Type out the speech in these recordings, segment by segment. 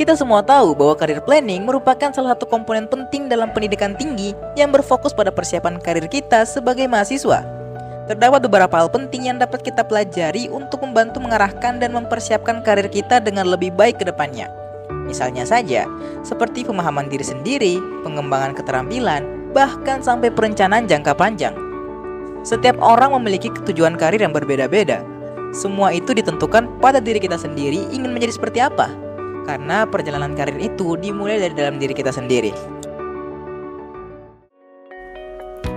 Kita semua tahu bahwa career planning merupakan salah satu komponen penting dalam pendidikan tinggi yang berfokus pada persiapan karir kita sebagai mahasiswa. Terdapat beberapa hal penting yang dapat kita pelajari untuk membantu mengarahkan dan mempersiapkan karir kita dengan lebih baik ke depannya. Misalnya saja, seperti pemahaman diri sendiri, pengembangan keterampilan, bahkan sampai perencanaan jangka panjang. Setiap orang memiliki tujuan karir yang berbeda-beda. Semua itu ditentukan pada diri kita sendiri ingin menjadi seperti apa. Karena perjalanan karir itu dimulai dari dalam diri kita sendiri.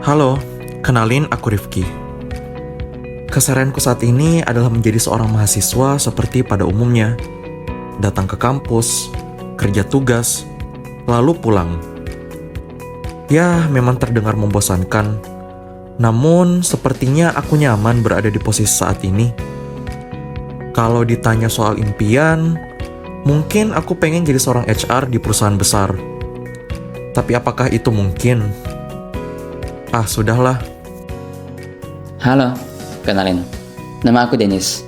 Halo, kenalin aku Rifki. Keseharianku saat ini adalah menjadi seorang mahasiswa seperti pada umumnya. Datang ke kampus, kerja tugas, lalu pulang. Ya, memang terdengar membosankan. Namun, sepertinya aku nyaman berada di posisi saat ini. Kalau ditanya soal impian, mungkin aku pengen jadi seorang HR di perusahaan besar. Tapi apakah itu mungkin? Sudahlah. Halo, kenalin. Nama aku Dennis.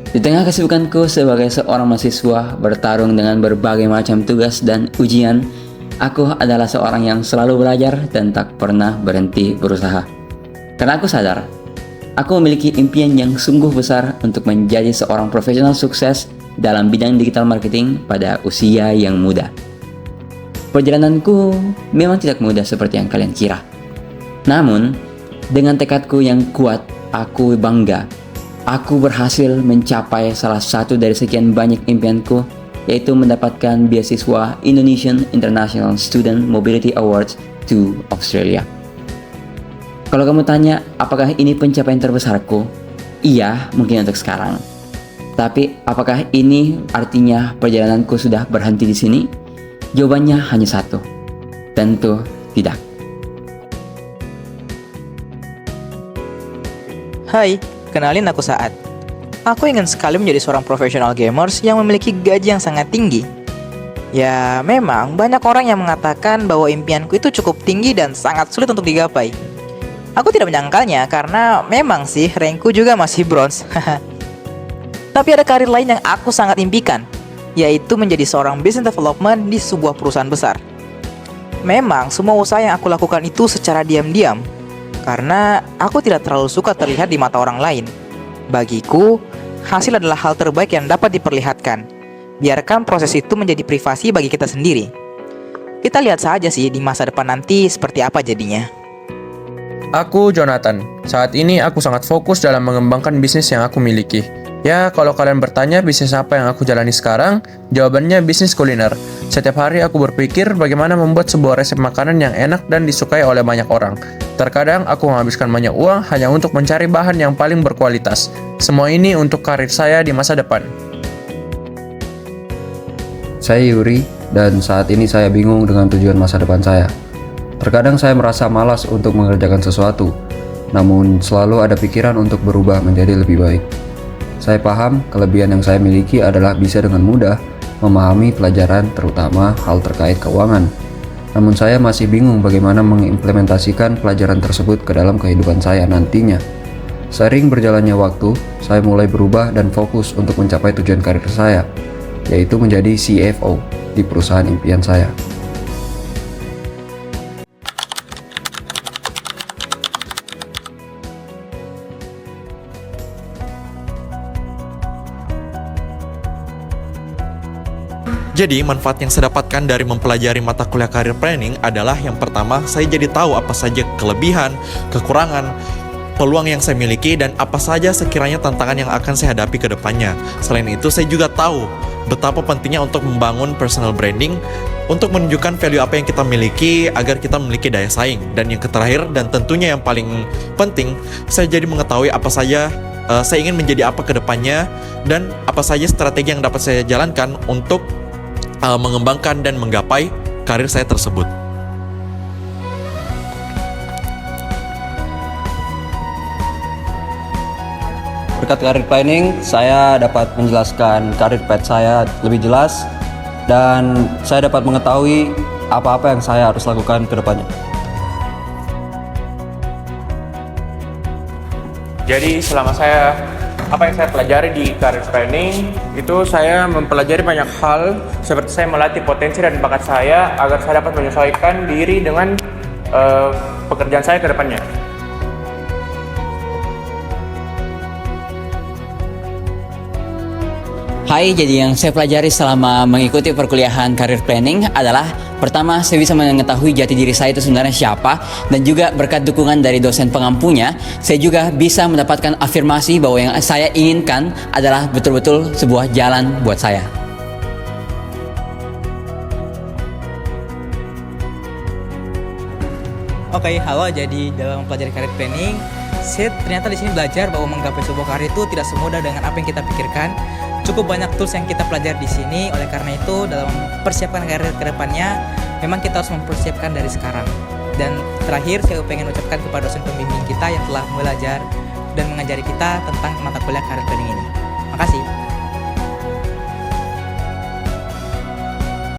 Di tengah kesibukanku sebagai seorang mahasiswa bertarung dengan berbagai macam tugas dan ujian, aku adalah seorang yang selalu belajar dan tak pernah berhenti berusaha. Karena aku sadar, aku memiliki impian yang sungguh besar untuk menjadi seorang profesional sukses dalam bidang digital marketing pada usia yang muda. Perjalananku memang tidak mudah seperti yang kalian kira. Namun, dengan tekadku yang kuat, aku bangga. Aku berhasil mencapai salah satu dari sekian banyak impianku, yaitu mendapatkan beasiswa Indonesian International Student Mobility Awards to Australia. Kalau kamu tanya, apakah ini pencapaian terbesarku? Iya, mungkin untuk sekarang. Tapi apakah ini artinya perjalananku sudah berhenti di sini? Jawabannya hanya satu. Tentu tidak. Hai, kenalin aku Saad. Aku ingin sekali menjadi seorang profesional gamers yang memiliki gaji yang sangat tinggi. Ya, memang banyak orang yang mengatakan bahwa impianku itu cukup tinggi dan sangat sulit untuk digapai. Aku tidak menyangkalnya karena memang sih rankku juga masih bronze. Tapi ada karir lain yang aku sangat impikan, yaitu menjadi seorang business development di sebuah perusahaan besar. Memang semua usaha yang aku lakukan itu secara diam-diam, karena aku tidak terlalu suka terlihat di mata orang lain. Bagiku, hasil adalah hal terbaik yang dapat diperlihatkan. Biarkan proses itu menjadi privasi bagi kita sendiri. Kita lihat saja sih di masa depan nanti seperti apa jadinya. Aku Jonathan. Saat ini aku sangat fokus dalam mengembangkan bisnis yang aku miliki. Ya, kalau kalian bertanya bisnis apa yang aku jalani sekarang, jawabannya bisnis kuliner. Setiap hari aku berpikir bagaimana membuat sebuah resep makanan yang enak dan disukai oleh banyak orang. Terkadang aku menghabiskan banyak uang hanya untuk mencari bahan yang paling berkualitas. Semua ini untuk karir saya di masa depan. Saya Yuri, dan saat ini saya bingung dengan tujuan masa depan saya. Terkadang saya merasa malas untuk mengerjakan sesuatu, namun selalu ada pikiran untuk berubah menjadi lebih baik. Saya paham kelebihan yang saya miliki adalah bisa dengan mudah memahami pelajaran, terutama hal terkait keuangan. Namun saya masih bingung bagaimana mengimplementasikan pelajaran tersebut ke dalam kehidupan saya nantinya. Seiring berjalannya waktu, saya mulai berubah dan fokus untuk mencapai tujuan karir saya, yaitu menjadi CFO di perusahaan impian saya. Jadi, manfaat yang saya dapatkan dari mempelajari mata kuliah career planning adalah yang pertama, saya jadi tahu apa saja kelebihan, kekurangan, peluang yang saya miliki, dan apa saja sekiranya tantangan yang akan saya hadapi ke depannya. Selain itu, saya juga tahu betapa pentingnya untuk membangun personal branding, untuk menunjukkan value apa yang kita miliki agar kita memiliki daya saing. Dan yang terakhir, dan tentunya yang paling penting, saya jadi mengetahui apa saja saya ingin menjadi apa ke depannya, dan apa saja strategi yang dapat saya jalankan untuk mengembangkan dan menggapai karir saya tersebut. Berkat career planning, saya dapat menjelaskan career path saya lebih jelas, dan saya dapat mengetahui apa-apa yang saya harus lakukan ke depannya. Jadi selama saya apa yang saya pelajari di career planning itu saya mempelajari banyak hal seperti saya melatih potensi dan bakat saya agar saya dapat menyesuaikan diri dengan pekerjaan saya ke depannya. Hai, jadi yang saya pelajari selama mengikuti perkuliahan career planning adalah pertama, saya bisa mengetahui jati diri saya itu sebenarnya siapa, dan juga berkat dukungan dari dosen pengampunya, saya juga bisa mendapatkan afirmasi bahwa yang saya inginkan adalah betul-betul sebuah jalan buat saya. Oke, halo. Jadi dalam mempelajari career planning, saya ternyata di sini belajar bahwa menggapai sebuah karir itu tidak semudah dengan apa yang kita pikirkan. Cukup banyak tools yang kita pelajari di sini. Oleh karena itu, dalam mempersiapkan karir ke depannya, memang kita harus mempersiapkan dari sekarang. Dan terakhir, saya pengen ucapkan kepada dosen pembimbing kita yang telah belajar dan mengajari kita tentang mata kuliah career planning ini.